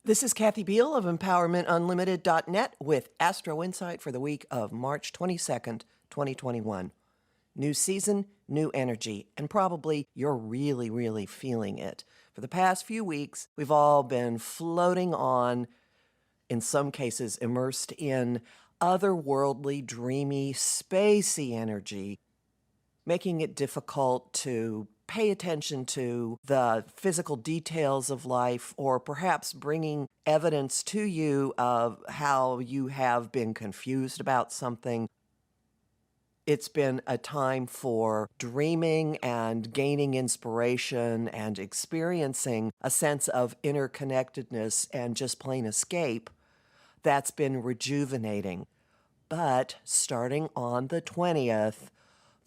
This is Kathy Biehl of EmpowermentUnlimited.net with Astro-Insight for the week of March 22nd, 2021. New season, new energy, and probably you're really feeling it. For the past few weeks, we've all been floating on, in some cases immersed in otherworldly, dreamy, spacey energy, making it difficult to pay attention to the physical details of life, or perhaps bringing evidence to you of how you have been confused about something. It's been a time for dreaming and gaining inspiration and experiencing a sense of interconnectedness and just plain escape that's been rejuvenating. But starting on the 20th,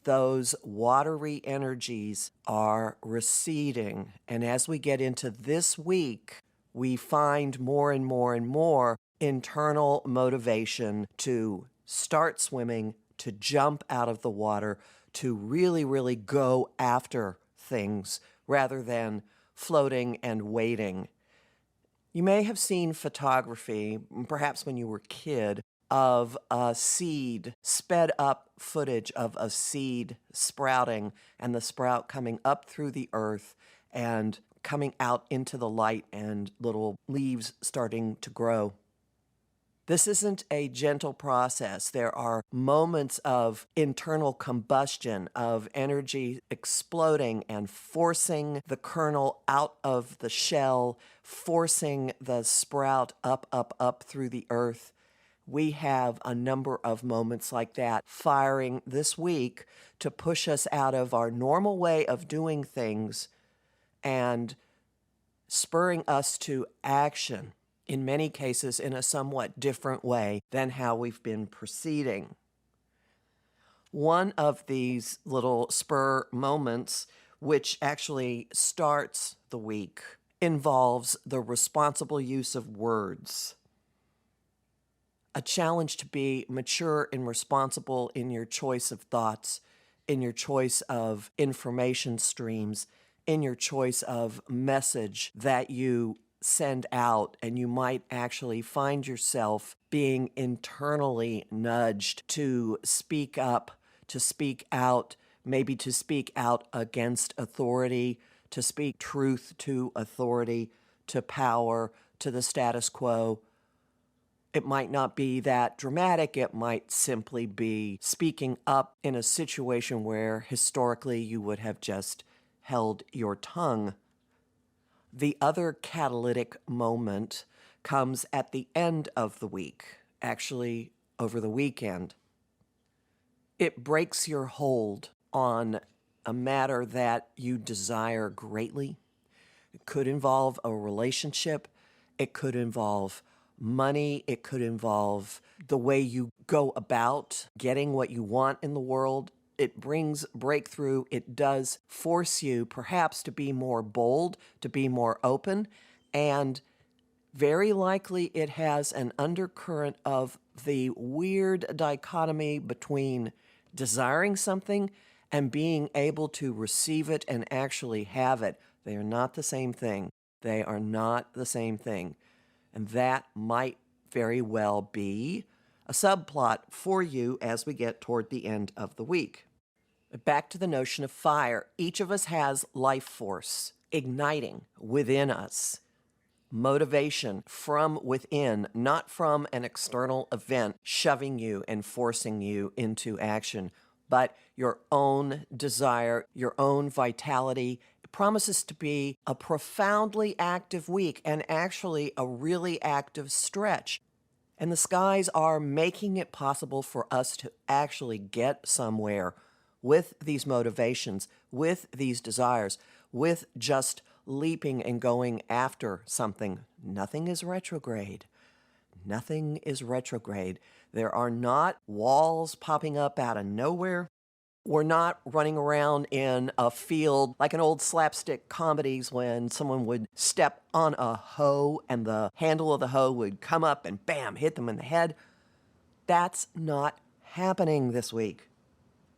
those watery energies are receding. And as we get into this week, we find more and more internal motivation to start swimming, to jump out of the water, to really go after things rather than floating and waiting. You may have seen photography, perhaps when you were a kid, of a seed, sped up footage of a seed sprouting and the sprout coming up through the earth and coming out into the light and little leaves starting to grow. This isn't a gentle process. There are moments of internal combustion, of energy exploding and forcing the kernel out of the shell, forcing the sprout up through the earth. We have a number of moments like that firing this week to push us out of our normal way of doing things and spurring us to action, in many cases in a somewhat different way than how we've been proceeding. One of these little spur moments, which actually starts the week, involves the responsible use of words. A challenge to be mature and responsible in your choice of thoughts, in your choice of information streams, in your choice of message that you send out, and you might actually find yourself being internally nudged to speak up, to speak out, maybe to speak out against authority, to speak truth to authority, to power, to the status quo. It might not be that dramatic. It might simply be speaking up in a situation where historically you would have just held your tongue. The other catalytic moment comes at the end of the week, actually over the weekend. It breaks your hold on a matter that you desire greatly. It could involve a relationship. It could involve money. It could involve the way you go about getting what you want in the world. It brings breakthrough. It does force you perhaps to be more bold, to be more open, and very likely it has an undercurrent of the weird dichotomy between desiring something and being able to receive it and actually have it. They are not the same thing. They are not the same thing. And that might very well be a subplot for you as we get toward the end of the week. Back to the notion of fire. Each of us has life force igniting within us, motivation from within, not from an external event shoving you and forcing you into action, but your own desire, your own vitality. It promises to be a profoundly active week and actually a really active stretch. And the skies are making it possible for us to actually get somewhere with these motivations, with these desires, with just leaping and going after something. Nothing is retrograde. Nothing is retrograde. There are not walls popping up out of nowhere. We're not running around in a field like in old slapstick comedies when someone would step on a hoe and the handle of the hoe would come up and bam, hit them in the head. That's not happening this week.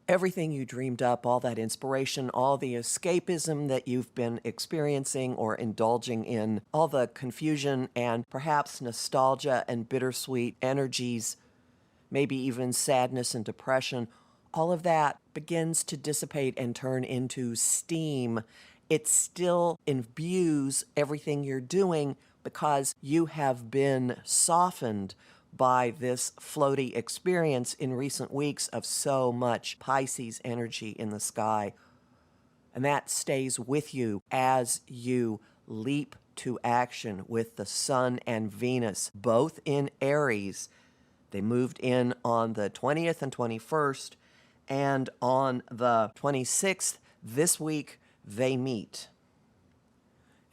Everything you dreamed up, all that inspiration, all the escapism that you've been experiencing or indulging in, all the confusion and perhaps nostalgia and bittersweet energies, maybe even sadness and depression, all of that begins to dissipate and turn into steam. It still imbues everything you're doing because you have been softened by this floaty experience in recent weeks of so much Pisces energy in the sky. And that stays with you as you leap to action with the Sun and Venus, both in Aries. They moved in on the 20th and 21st, and on the 26th this week, they meet.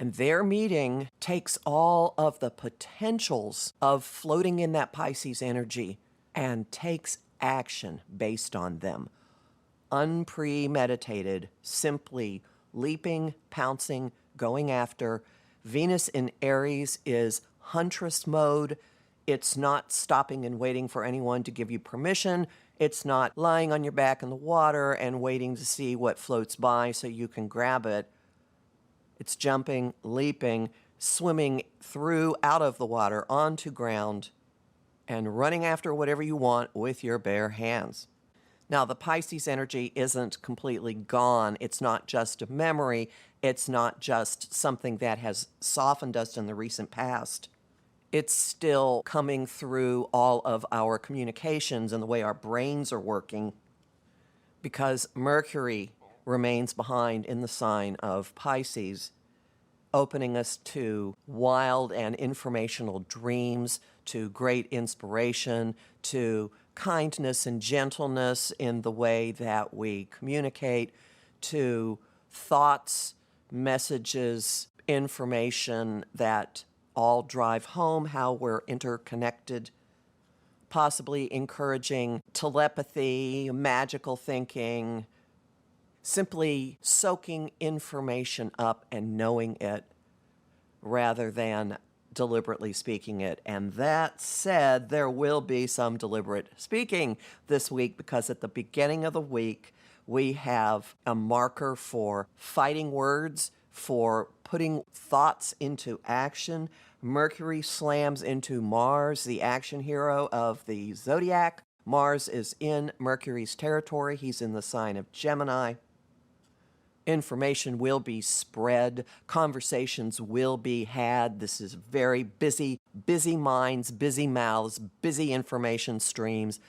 And their meeting takes all of the potentials of floating in that Pisces energy and takes action based on them. Unpremeditated, simply leaping, pouncing, going after. Venus in Aries is huntress mode. It's not stopping and waiting for anyone to give you permission. It's not lying on your back in the water and waiting to see what floats by so you can grab it. It's jumping, leaping, swimming through, out of the water, onto ground, and running after whatever you want with your bare hands. Now, the Pisces energy isn't completely gone. It's not just a memory. It's not just something that has softened us in the recent past. It's still coming through all of our communications and the way our brains are working, because Mercury remains behind in the sign of Pisces, opening us to wild and informational dreams, to great inspiration, to kindness and gentleness in the way that we communicate, to thoughts, messages, information that all drive home how we're interconnected, possibly encouraging telepathy, magical thinking, simply soaking information up and knowing it rather than deliberately speaking it. And that said, there will be some deliberate speaking this week, because at the beginning of the week, we have a marker for fighting words, for putting thoughts into action. Mercury slams into Mars, the action hero of the zodiac. Mars is in Mercury's territory. He's in the sign of Gemini. Information will be spread. Conversations will be had. This is very busy, busy minds, busy mouths, busy information streams.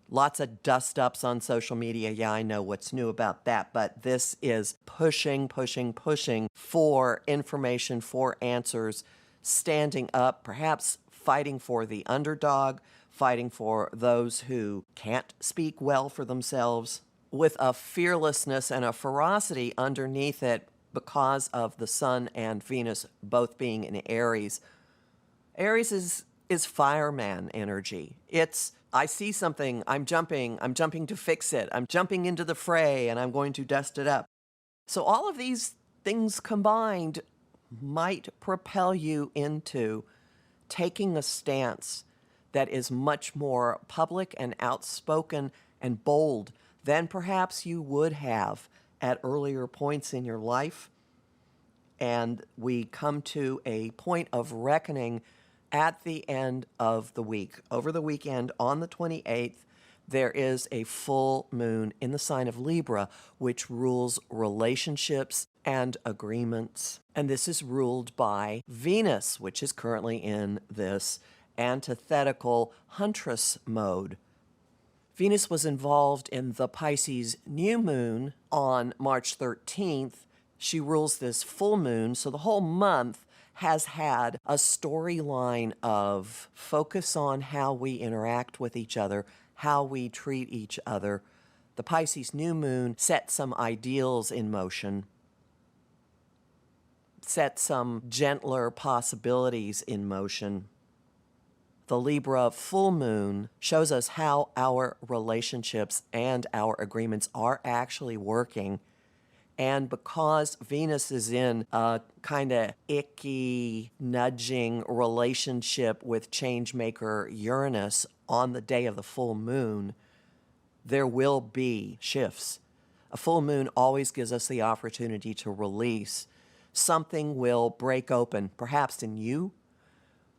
Lots of dust-ups on social media. Yeah, I know what's new about that, but this is pushing, pushing, pushing for information, for answers, standing up, perhaps fighting for the underdog, fighting for those who can't speak well for themselves, with a fearlessness and a ferocity underneath it because of the Sun and Venus both being in Aries. Aries is fireman energy. It's, I see something, I'm jumping to fix it, I'm jumping into the fray, and I'm going to dust it up. So all of these things combined might propel you into taking a stance that is much more public and outspoken and bold than perhaps you would have at earlier points in your life. And we come to a point of reckoning at the end of the week. Over the weekend, on the 28th, there is a full moon in the sign of Libra, which rules relationships and agreements. And this is ruled by Venus, which is currently in this antithetical huntress mode. Venus was involved in the Pisces new moon on March 13th. She rules this full moon, so the whole month has had a storyline of focus on how we interact with each other, how we treat each other. The Pisces new moon set some ideals in motion, set some gentler possibilities in motion. The Libra full moon shows us how our relationships and our agreements are actually working. And because Venus is in a kind of icky, nudging relationship with changemaker Uranus on the day of the full moon, There will be shifts. A full moon always gives us the opportunity to release. Something will break open, perhaps in you,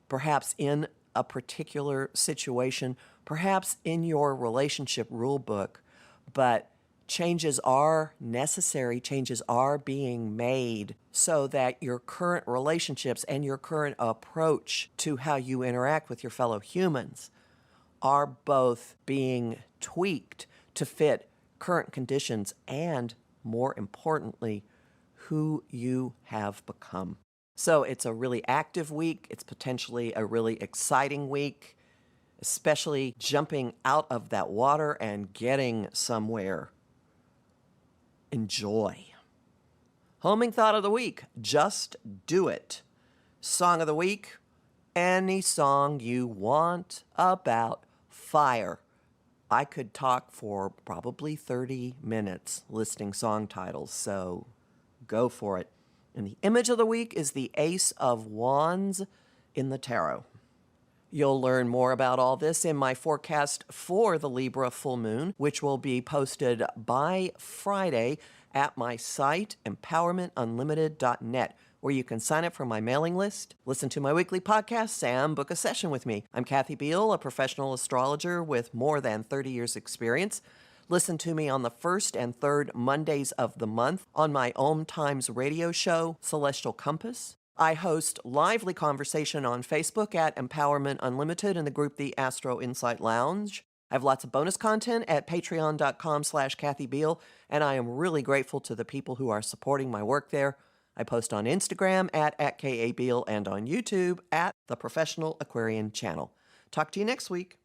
perhaps in a particular situation, perhaps in your relationship rule book, but changes are necessary, changes are being made so that your current relationships and your current approach to how you interact with your fellow humans are both being tweaked to fit current conditions and, more importantly, who you have become. So it's a really active week. It's potentially a really exciting week, especially jumping out of that water and getting somewhere. Enjoy. Homing thought of the week, just do it. Song of the week, any song you want about fire. I could talk for probably 30 minutes listing song titles, so go for it. And the image of the week is the Ace of Wands in the tarot. You'll learn more about all this in my forecast for the Libra full moon, which will be posted by Friday at my site, empowermentunlimited.net, where you can sign up for my mailing list, listen to my weekly podcast, and book a session with me. I'm Kathy Biehl, a professional astrologer with more than 30 years' experience. Listen to me on the first and third Mondays of the month on my Om Times radio show, Celestial Compass. I host lively conversation on Facebook at Empowerment Unlimited in the group The Astro-Insight Lounge. I have lots of bonus content at patreon.com/Kathy Biehl, and I am really grateful to the people who are supporting my work there. I post on Instagram at KABiehl and on YouTube at The Professional Aquarian Channel. Talk to you next week.